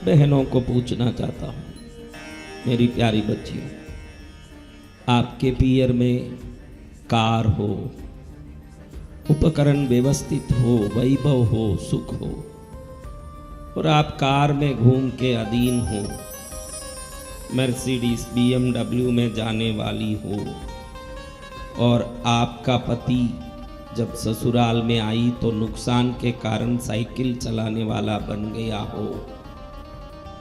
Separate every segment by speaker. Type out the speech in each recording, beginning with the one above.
Speaker 1: बहनों को पूछना चाहता हूँ, मेरी प्यारी बच्चियों, आपके पियर में कार हो, उपकरण व्यवस्थित हो, वैभव हो, सुख हो, और आप कार में घूम के अधीन हो, मर्सिडीज BMW में जाने वाली हो, और आपका पति जब ससुराल में आई तो नुकसान के कारण साइकिल चलाने वाला बन गया हो,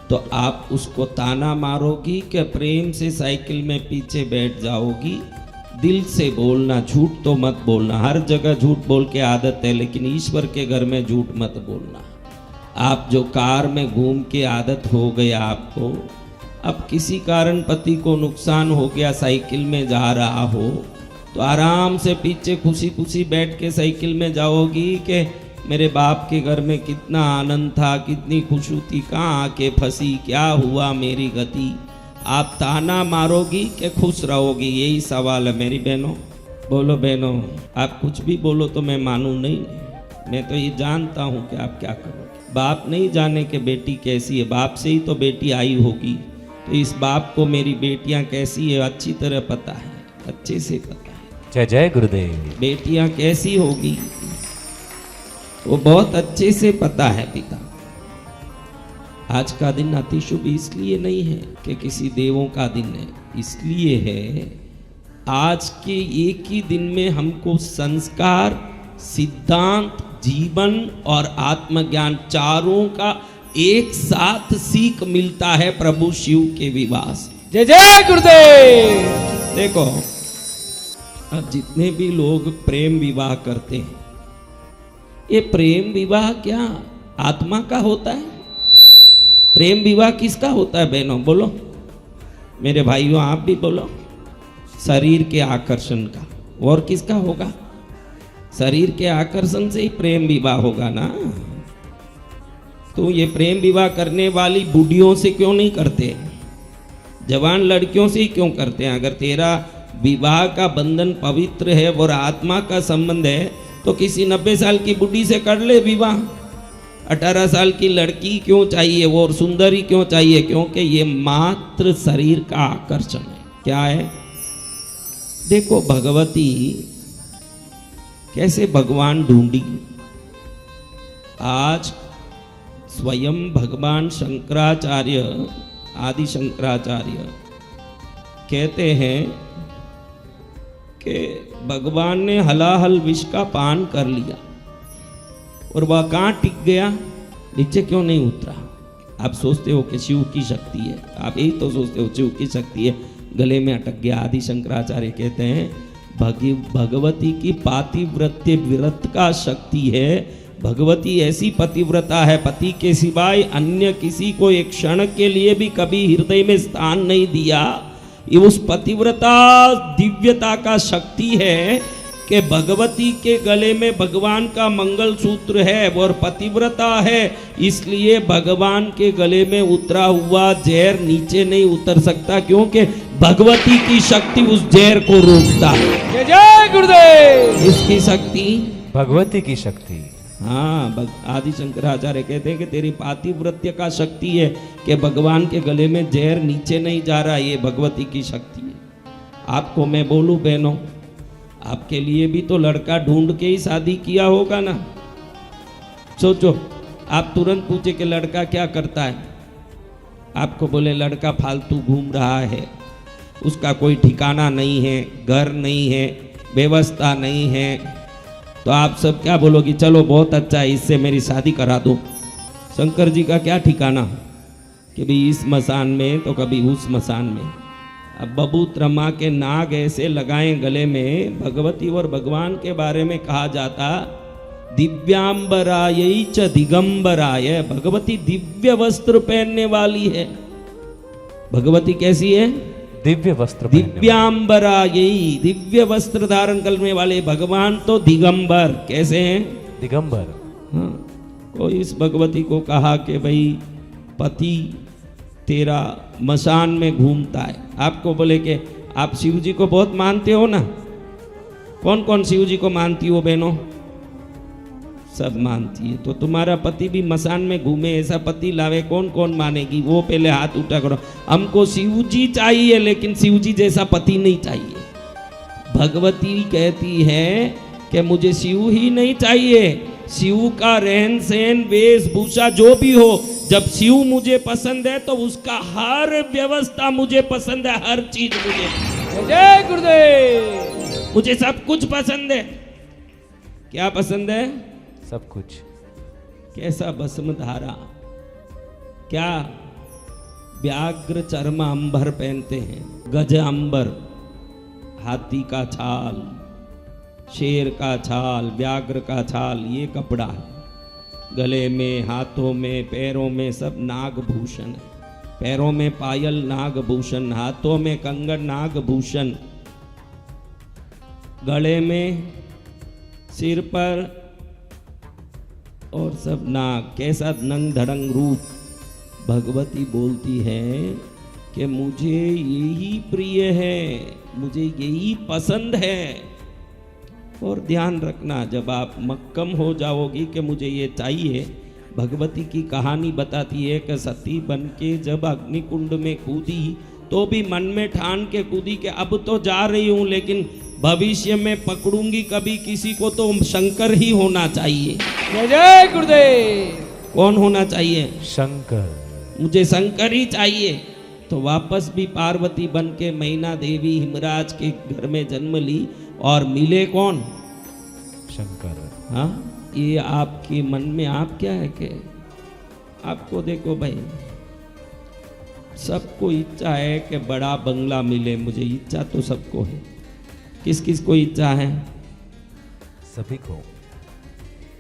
Speaker 1: तो आप उसको ताना मारोगी कि प्रेम से साइकिल में पीछे बैठ जाओगी? दिल से बोलना, झूठ तो मत बोलना। हर जगह झूठ बोल के आदत है, लेकिन ईश्वर के घर में झूठ मत बोलना। आप जो कार में घूम के आदत हो गया आपको, अब किसी कारण पति को नुकसान हो गया, साइकिल में जा रहा हो, तो आराम से पीछे खुशी खुशी बैठ के साइकिल में जाओगी कि मेरे बाप के घर में कितना आनंद था, कितनी खुशी थी, कहाँ आके फंसी, क्या हुआ मेरी गति? आप ताना मारोगी कि खुश रहोगी? यही सवाल है मेरी बहनों। बोलो बहनों, आप कुछ भी बोलो तो मैं मानूं नहीं। मैं तो ये जानता हूँ कि आप क्या करोगे। बाप नहीं जाने कि बेटी कैसी है, बाप से ही तो बेटी आई होगी। तो इस बाप को मेरी बेटियाँ कैसी है अच्छी तरह पता है, अच्छे से पता है।
Speaker 2: जय जय गुरुदेव।
Speaker 1: बेटियां कैसी होगी वो बहुत अच्छे से पता है पिता। आज का दिन अति शुभ इसलिए नहीं है कि किसी देवों का दिन है, इसलिए है आज के एक ही दिन में हमको संस्कार, सिद्धांत, जीवन और आत्मज्ञान चारों का एक साथ सीख मिलता है प्रभु शिव के विवाह से।
Speaker 2: जय जय गुरुदेव।
Speaker 1: देखो, अब जितने भी लोग प्रेम विवाह करते हैं, ये प्रेम विवाह क्या आत्मा का होता है? प्रेम विवाह किसका होता है बहनों? बोलो मेरे भाइयों, आप भी बोलो। शरीर के आकर्षण का। और किसका होगा? शरीर के आकर्षण से ही प्रेम विवाह होगा ना। तो ये प्रेम विवाह करने वाली बूढ़ियों से क्यों नहीं करते? जवान लड़कियों से ही क्यों करते हैं? अगर तेरा विवाह का बंधन पवित्र है और आत्मा का संबंध है, तो किसी 90 साल की बुढ़ी से कर ले विवाह। 18 साल की लड़की क्यों चाहिए वो, और सुंदरी क्यों चाहिए? क्योंकि ये मात्र शरीर का आकर्षण है। क्या है? देखो भगवती कैसे भगवान ढूंढी। आज स्वयं भगवान शंकराचार्य, आदि शंकराचार्य कहते हैं कि भगवान ने हलाहल विष का पान कर लिया और वह कहाँ टिक गया, नीचे क्यों नहीं उतरा? आप सोचते हो कि शिव की शक्ति है, आप यही तो सोचते हो शिव की शक्ति है, गले में अटक गया। आदि शंकराचार्य कहते हैं भगवती की पातिव्रत्य व्रत का शक्ति है। भगवती ऐसी पतिव्रता है, पति के सिवाय अन्य किसी को एक क्षण के लिए भी कभी हृदय में स्थान नहीं दिया। ये उस पतिव्रता दिव्यता का शक्ति है कि भगवती के गले में भगवान का मंगल सूत्र है और पतिव्रता है, इसलिए भगवान के गले में उतरा हुआ जहर नीचे नहीं उतर सकता, क्योंकि भगवती की शक्ति उस जहर को रोकता है।
Speaker 2: जय जय गुरुदेव।
Speaker 1: इसकी शक्ति
Speaker 2: भगवती की शक्ति।
Speaker 1: हाँ, आदि शंकराचार्य कहते हैं कि तेरी पातिव्रत्य का शक्ति है कि भगवान के गले में जहर नीचे नहीं जा रहा, ये भगवती की शक्ति है। आपको मैं बोलूं बहनों, आपके लिए भी तो लड़का ढूंढ के ही शादी किया होगा ना। सोचो, आप तुरंत पूछे कि लड़का क्या करता है, आपको बोले लड़का फालतू घूम रहा है, उसका कोई ठिकाना नहीं है, घर नहीं है, व्यवस्था नहीं है, तो आप सब क्या बोलोगी? चलो बहुत अच्छा है, इससे मेरी शादी करा दो। शंकर जी का क्या ठिकाना कि भी इस मसान में तो कभी उस मसान में। अब बबूत्रमा के नाग ऐसे लगाएं गले में। भगवती और भगवान के बारे में कहा जाता दिव्यांबराय च दिगंबराय। भगवती दिव्य वस्त्र पहनने वाली है। भगवती कैसी है?
Speaker 2: दिव्य वस्त्र।
Speaker 1: दिव्यांबरायी, दिव्य वस्त्र धारण करने वाले। भगवान तो दिगंबर। कैसे हैं?
Speaker 2: दिगंबर।
Speaker 1: हाँ, कोई इस भगवती को कहा कि भाई पति तेरा मसान में घूमता है, आपको बोले कि आप शिव जी को बहुत मानते हो ना। कौन कौन शिव जी को मानती हो बहनों? सब मानती है। तो तुम्हारा पति भी मसान में घूमे, ऐसा पति लावे, कौन कौन मानेगी? वो पहले हाथ उठा करो। हमको शिव जी चाहिए, लेकिन शिव जी जैसा पति नहीं चाहिए। भगवती कहती है कि मुझे शिव ही नहीं चाहिए, शिव का रहन सहन वेशभूषा जो भी हो, जब शिव मुझे पसंद है तो उसका हर व्यवस्था मुझे पसंद है, हर चीज मुझे।
Speaker 2: जय गुरुदेव।
Speaker 1: मुझे सब कुछ पसंद है। क्या पसंद है?
Speaker 2: सब कुछ।
Speaker 1: कैसा भस्म धारा, क्या व्याघ्र चर्म अंबर पहनते हैं, गज अंबर, हाथी का छाल, शेर का छाल, व्याघ्र का छाल, ये कपड़ा है। गले में, हाथों में, पैरों में सब नागभूषण है। पैरों में पायल नागभूषण, हाथों में कंगन नागभूषण, गले में, सिर पर और सब नाग। कैसा नंग धड़ंग रूप। भगवती बोलती है कि मुझे यही प्रिय है, मुझे यही पसंद है। और ध्यान रखना, जब आप मक्कम हो जाओगी कि मुझे ये चाहिए, भगवती की कहानी बताती है कि सती बन के जब अग्निकुंड में कूदी तो भी मन में ठान के कूदी कि अब तो जा रही हूं, लेकिन भविष्य में पकड़ूंगी कभी किसी को तो शंकर ही होना चाहिए।
Speaker 2: जय गुरुदेव।
Speaker 1: कौन होना चाहिए?
Speaker 2: शंकर।
Speaker 1: मुझे शंकर ही चाहिए। तो वापस भी पार्वती बन के मैना देवी हिमराज के घर में जन्म ली, और मिले कौन?
Speaker 2: शंकर।
Speaker 1: हाँ, ये आपके मन में आप क्या है कि आपको देखो भाई, सबको इच्छा है कि बड़ा बंगला मिले। मुझे इच्छा तो सबको है। किस किस को इच्छा है?
Speaker 2: सभी को।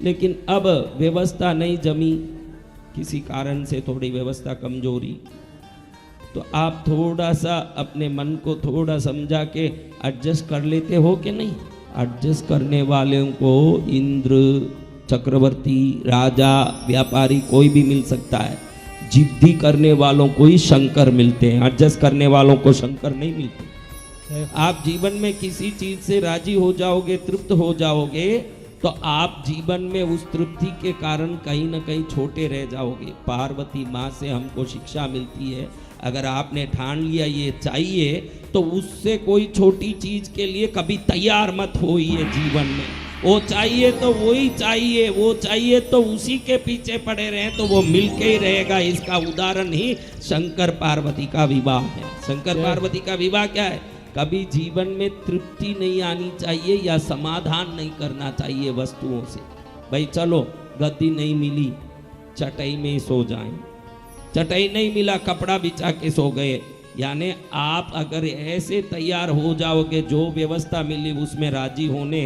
Speaker 1: लेकिन अब व्यवस्था नहीं जमी, किसी कारण से थोड़ी व्यवस्था कमजोरी, तो आप थोड़ा सा अपने मन को थोड़ा समझा के एडजस्ट कर लेते हो कि नहीं? एडजस्ट करने वालों को इंद्र, चक्रवर्ती, राजा, व्यापारी कोई भी मिल सकता है। जिद्दी करने वालों को ही शंकर मिलते हैं, एडजस्ट करने वालों को शंकर नहीं मिलते। आप जीवन में किसी चीज से राजी हो जाओगे, तृप्त हो जाओगे, तो आप जीवन में उस तृप्ति के कारण कहीं ना कहीं छोटे रह जाओगे। पार्वती माँ से हमको शिक्षा मिलती है, अगर आपने ठान लिया ये चाहिए, तो उससे कोई छोटी चीज के लिए कभी तैयार मत होइए जीवन में। वो चाहिए तो वही चाहिए, वो चाहिए तो उसी के पीछे पड़े रहे तो वो मिलके ही रहेगा। इसका उदाहरण ही शंकर पार्वती का विवाह है। शंकर पार्वती का विवाह क्या है? कभी जीवन में तृप्ति नहीं आनी चाहिए या समाधान नहीं करना चाहिए वस्तुओं से। भाई चलो, गद्दी नहीं मिली, चटाई में सो जाएं। चटाई नहीं मिला, कपड़ा बिछा के सो गए। यानी आप अगर ऐसे तैयार हो जाओगे जो व्यवस्था मिली उसमें राजी होने,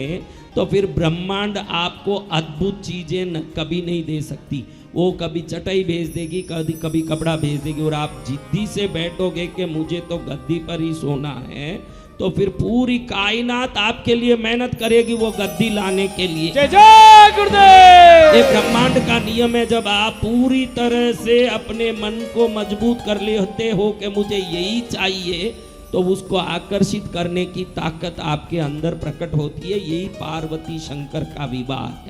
Speaker 1: तो फिर ब्रह्मांड आपको अद्भुत चीजें कभी नहीं दे सकती। वो कभी चटाई भेज देगी, कभी कभी कपड़ा भेज देगी, और आप जिद्दी से बैठोगे कि मुझे तो गद्दी पर ही सोना है, तो फिर पूरी कायनात आपके लिए मेहनत करेगी वो गद्दी लाने के लिए।
Speaker 2: जय जय गुरुदेव।
Speaker 1: ये ब्रह्मांड का नियम है। जब आप पूरी तरह से अपने मन को मजबूत कर लेते हो कि मुझे यही चाहिए, तो उसको आकर्षित करने की ताकत आपके अंदर प्रकट होती है। यही पार्वती शंकर का विवाह है।